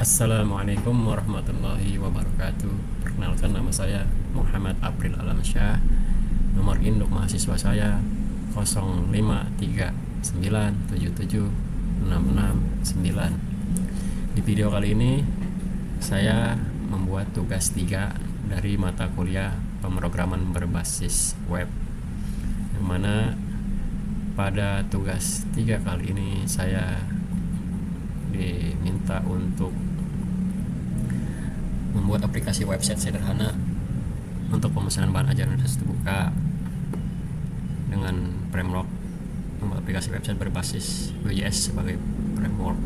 Assalamualaikum warahmatullahi wabarakatuh. Perkenalkan, nama saya Muhammad April Alamsyah. Nomor induk mahasiswa saya 0539776669. Di video kali ini saya membuat tugas 3 dari mata kuliah pemrograman berbasis web, yang mana pada tugas 3 kali ini saya diminta untuk membuat aplikasi website sederhana untuk pemesanan bahan ajar universitas terbuka dengan framework, membuat aplikasi website berbasis WJS sebagai framework,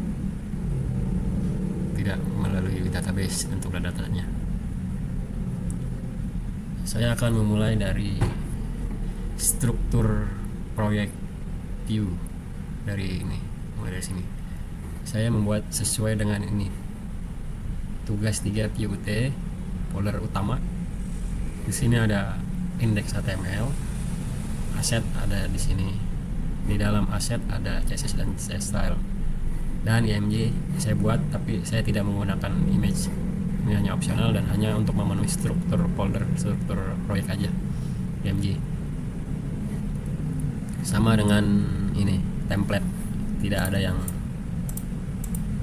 tidak melalui database untuk datanya. Saya akan memulai dari struktur proyek view dari ini, mulai dari sini. Saya membuat sesuai dengan ini. Tugas 3 PUT, folder utama. Di sini ada index HTML, aset ada di sini. Di dalam aset ada CSS dan CSS style. Dan IMG saya buat, tapi saya tidak menggunakan image. Ini hanya opsional dan hanya untuk memenuhi struktur folder, struktur proyek aja. IMG. Sama dengan ini, template. Tidak ada yang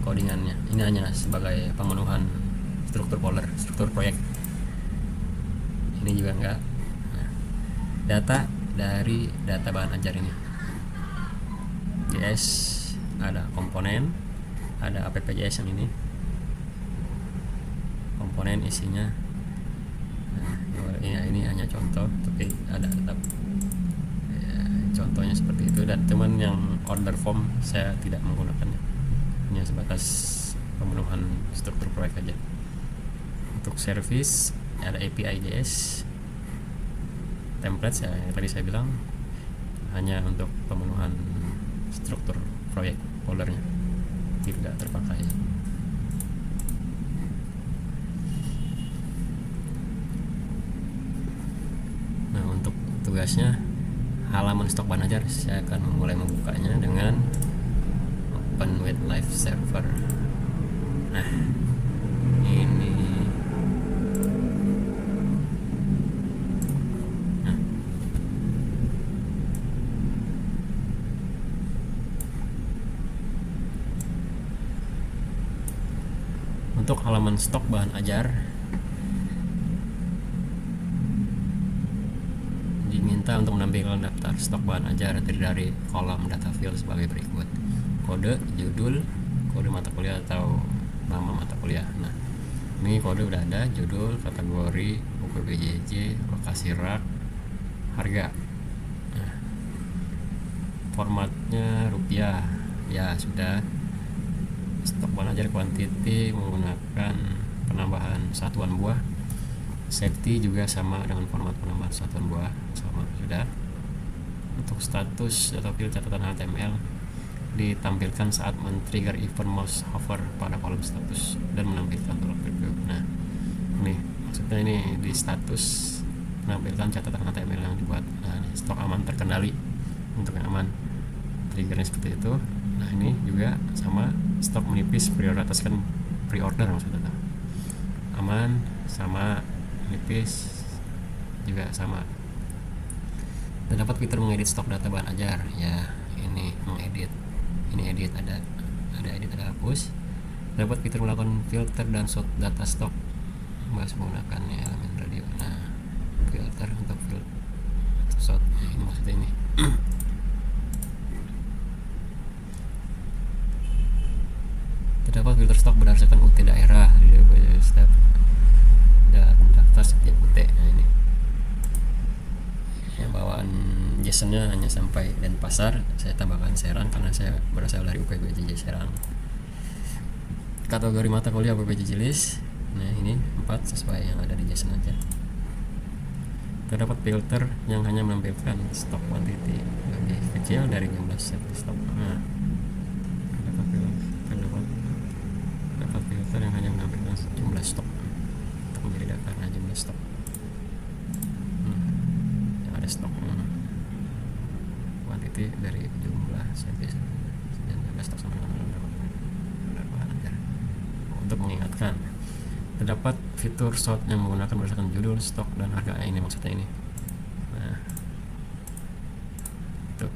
codingannya. Ini hanya sebagai pemenuhan struktur folder, struktur proyek. Ini juga enggak. Nah, data dari data bahan ajar ini. JS ada komponen, ada app.js yang ini. Komponen isinya. Nah, ini hanya contoh, tapi ada tetap ya, contohnya seperti itu. Dan teman yang order form saya tidak menggunakannya. Hanya sebatas pemenuhan struktur proyek aja. Untuk service ada API JS, template tadi saya bilang hanya untuk pemenuhan struktur proyek foldernya, tidak terpakai. Nah, untuk tugasnya halaman stok bahan ajar, saya akan mulai membukanya dengan open with live server. Nah, ini untuk halaman stok bahan ajar diminta untuk menampilkan daftar stok bahan ajar terdiri dari kolom data field sebagai berikut: kode, judul, kode mata kuliah atau nama mata kuliah. Nah, ini kode udah ada, judul, kategori, buku BJJ, lokasi rak, harga. Nah, formatnya rupiah, ya sudah. Stok bahan ajar quantity menggunakan penambahan satuan buah. Safety juga sama dengan format penambahan satuan buah, sama sudah. Untuk status atau field catatan HTML ditampilkan saat men-trigger event mouse hover pada kolom status dan menampilkan tolak preview. Nah, ini maksudnya ini di status menampilkan catatan HTML yang dibuat. Nah, ini stok aman terkendali, untuk yang aman triggernya seperti itu. Nah, ini juga sama, stok menipis prioritaskan pre-order, maksudnya aman sama, menipis juga sama. Terdapat fitur mengedit stok data bahan ajar. Ya, ini mengedit. Ini edit, ada edit, ada hapus. Dapat fitur melakukan filter dan sort data stok menggunakan elemen radio. Nah, filter untuk sort. Nah, ini maksudnya ini. Terdapat filter stok berdasarkan UT daerah di step dan daftar setiap UT. Nah, ini ya, bawaan JSON-nya hanya sampai Denpasar. Saya tambahkan Serang karena saya berasal dari UPBJJ Serang. Kategori mata kuliah UPBJJ list. Nah, ini 4 sesuai yang ada di JSON aja. Terdapat filter yang hanya menampilkan stok quantity lebih kecil dari jumlah set stok. Nah, terdapat filter yang hanya menampilkan jumlah stok untuk membedakan jumlah stok. Yang ada stok quantity dari jumlah set dan jumlah stok sama dengan bahan ajar. Untuk mengingatkan. Terdapat fitur sort yang menggunakan berdasarkan judul, stok, dan harga. Ini maksudnya ini. Nah, itu.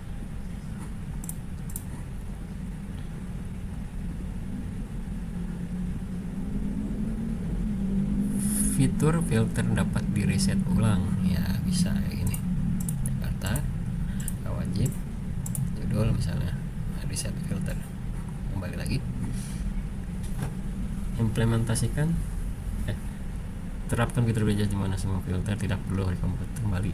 Fitur filter dapat di reset ulang, ya bisa kayak gini. Jakarta, gak wajib, judul misalnya, reset filter. Kembali lagi. Implementasikan. Terapkan fitur belajar di mana semua filter tidak perlu rekomputer kembali.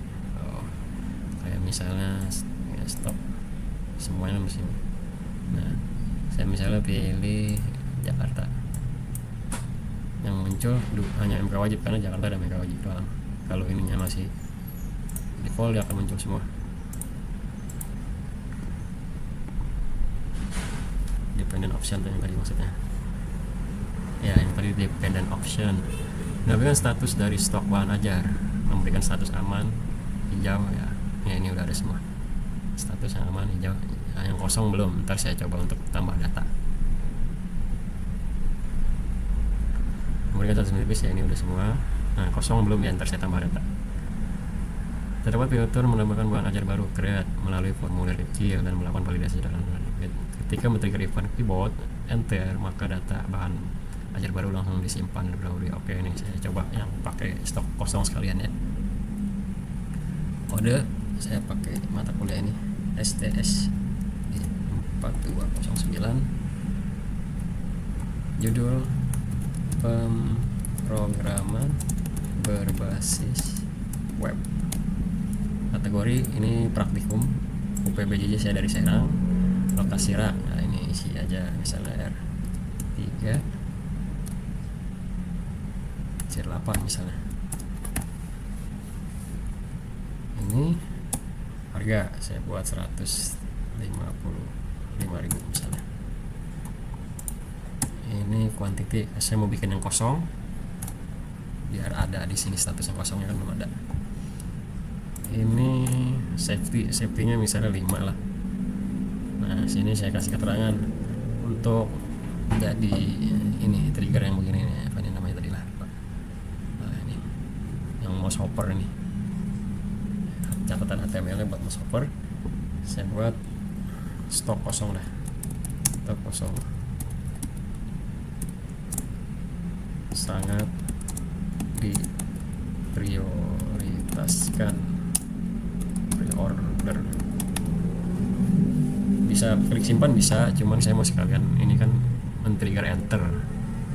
Kayak misalnya ya, stop semuanya mesti. Nah, saya misalnya pilih Jakarta. Yang muncul hanya MK wajib karena Jakarta ada MK wajib doang. Kalau ininya masih default, dia akan muncul semua. Dependent option yang tadi maksudnya. Ya, yang tadi dependent option. Menambahkan status dari stok bahan ajar, memberikan status aman hijau ya. Ya ini udah ada semua. Status yang aman hijau. Nah, yang kosong belum. Ntar saya coba untuk tambah data. Memberikan status menipis ya, ini udah semua. Nah, kosong belum ya, ntar saya tambah data. Terdapat fitur menambahkan bahan ajar baru, create melalui formulir kecil dan melakukan validasi dalam ketika men-trigger event keyboard enter, maka data bahan ajar baru langsung disimpan di Brauri. Oke, ini saya coba yang pakai stok kosong sekalian ya. Kode saya pakai mata kuliah ini STS 4209. Judul pemrograman berbasis web. Kategori ini praktikum. UPBJJ saya dari Serang. Lokasi rak. Nah, ini isi aja misalnya R3 C8 misalnya. Ini harga saya buat 155.000 misalnya. Ini quantity saya mau bikin yang kosong biar ada di sini, status yang kosongnya kan belum ada. Ini safety-nya misalnya 5 lah. Nah, sini saya kasih keterangan untuk jadi ini trigger yang begini nih, apa ini namanya tadi lah. Nah, ini yang mouse hopper ini. Catatan HTML buat mouse hopper. Saya buat stok kosong dah. Stok kosong. Sangat diprioritaskan pre-order. Bisa klik simpan bisa, cuman saya mau sekalian ini kan men-trigger enter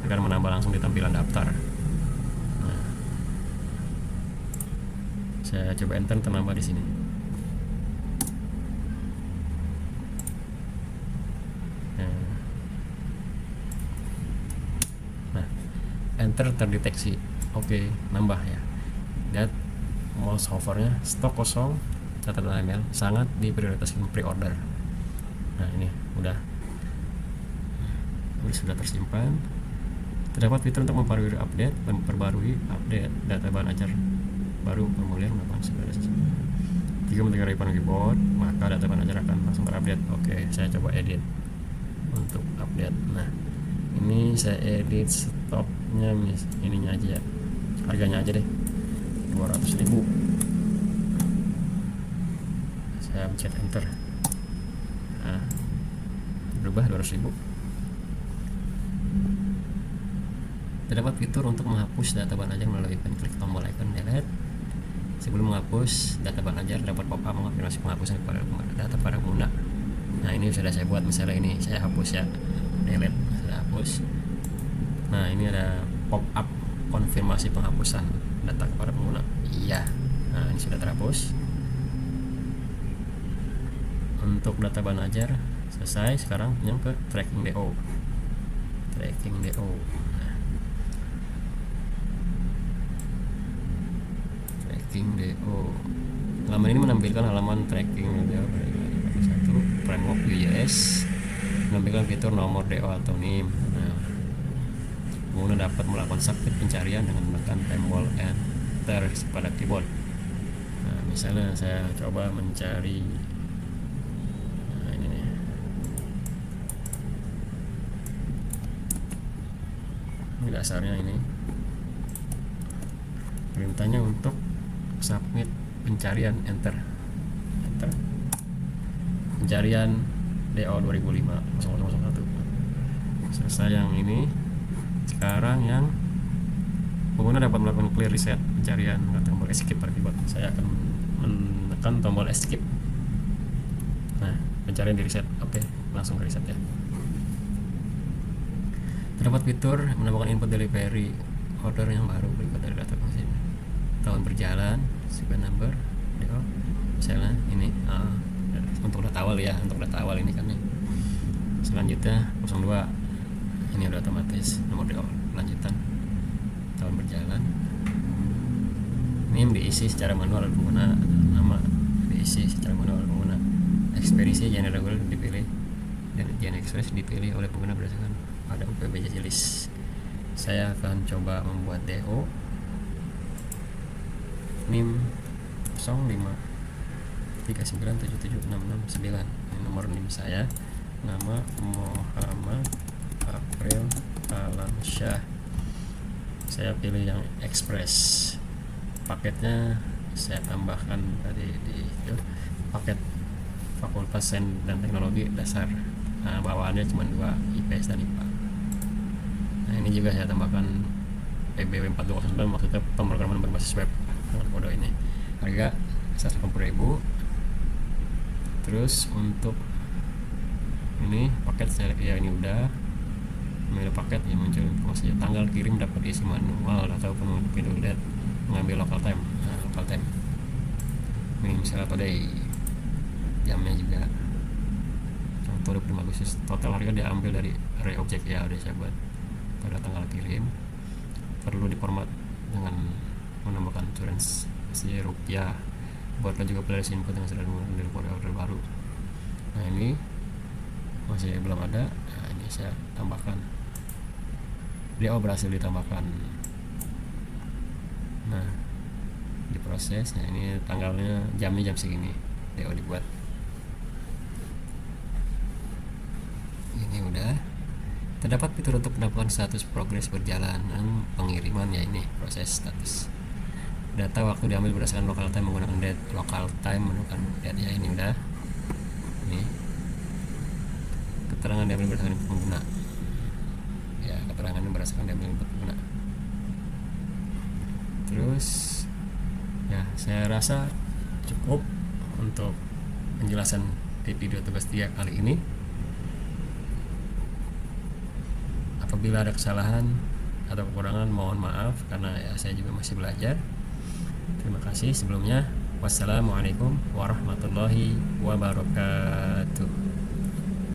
agar menambah langsung di tampilan daftar. Nah, saya coba enter, ternambah di sini. Nah, enter terdeteksi. Oke, nambah ya. Lihat mouse hovernya, stok kosong, catatan email sangat diprioritaskan pre-order. Nah, ini udah sudah tersimpan. Terdapat fitur untuk memperbarui update data bahan ajar baru, formulir melakukan segala sesuatu. Jika men-trigger icon keyboard, maka data bahan ajar akan langsung terupdate. Oke, saya coba edit untuk update. Nah, ini saya edit stoknya, ininya aja ya, harganya aja deh 200.000. Saya pencet enter. Nah, berubah 200.000. Terdapat fitur untuk menghapus data bahan ajar melalui klik tombol icon delete. Sebelum menghapus data bahan ajar, dapat pop-up mengonfirmasi penghapusan kepada data pada pengguna. Nah, ini sudah saya buat, misalnya ini saya hapus ya, delete, saya hapus. Nah, ini ada pop-up konfirmasi penghapusan data kepada pengguna. Iya. Nah, ini sudah terhapus. Untuk data bahan ajar selesai. Sekarang yang ke tracking DO. Tracking DO. Tracking DO. Halaman ini menampilkan halaman tracking DO. Satu framework Vue.js menampilkan fitur nomor DO atau NIM. Nah, pengguna dapat melakukan submit pencarian dengan menekan tombol enter pada keyboard. Nah, misalnya saya coba mencari, nah ini nih, Ini dasarnya ini. Perintahnya untuk submit pencarian, enter. Pencarian DO 2005-0001. Selesai yang ini. Sekarang yang pengguna dapat melakukan clear reset pencarian, tombol escape akibat. Saya akan menekan tombol escape. Nah, pencarian di reset. Oke, langsung reset ya. Terdapat fitur menambahkan input delivery order yang baru berikut dari data mesin. Tahun berjalan, sequence number, DO. Misalnya ini untuk data awal ya, untuk data awal ini kan nih. Selanjutnya 02, ini udah otomatis nomor DO lanjutan. Tahun berjalan, ini diisi secara manual oleh pengguna, nama diisi secara manual oleh pengguna, ekspedisi general dipilih dan Gen Express dipilih oleh pengguna berdasarkan pada UPBJC list. Saya akan coba membuat DO NIM 0539776669. Ini nomor NIM saya. Nama Muhammad April Alamsyah. Saya pilih yang Express. Paketnya saya tambahkan tadi di paket Fakultas Sains dan Teknologi dasar. Nah, bawaannya cuma 2, IPS dan IPA. Nah, ini juga saya tambahkan PBW 4209, maksudnya pemrograman berbasis web dengan kode ini. Harga 180.000. Terus untuk ini paket saya ya ini udah memilih paket yang muncul informasi tanggal kirim dapat diisi manual ataupun video date mengambil local time. Nah, local time ini misalnya today, jamnya juga contoh 25 Agustus. Total harga diambil dari array objek ya, udah saya buat pada tanggal kirim. Perlu diformat dengan menambahkan currency rupiah. Buatlah juga playlist input yang sudah mengambil kode order baru. Nah, ini masih belum ada. Nah, ini saya tambahkan. Dia berhasil ditambahkan. Nah, diproses. Nah, ini tanggalnya, jamnya jam segini. DO dibuat. Ini udah. Terdapat fitur untuk pendapat status progres berjalan pengiriman ya, ini proses status. Data waktu diambil berdasarkan local time menggunakan date. Local time menggunakan date ya, ini udah. Ini keterangan diambil berdasarkan pengguna. Ya, keterangan berdasarkan diambil pengguna. Terus ya, saya rasa cukup untuk penjelasan di video tugas 3 kali ini. Apabila ada kesalahan atau kekurangan mohon maaf, karena ya saya juga masih belajar. Terima kasih sebelumnya. Wassalamualaikum warahmatullahi wabarakatuh.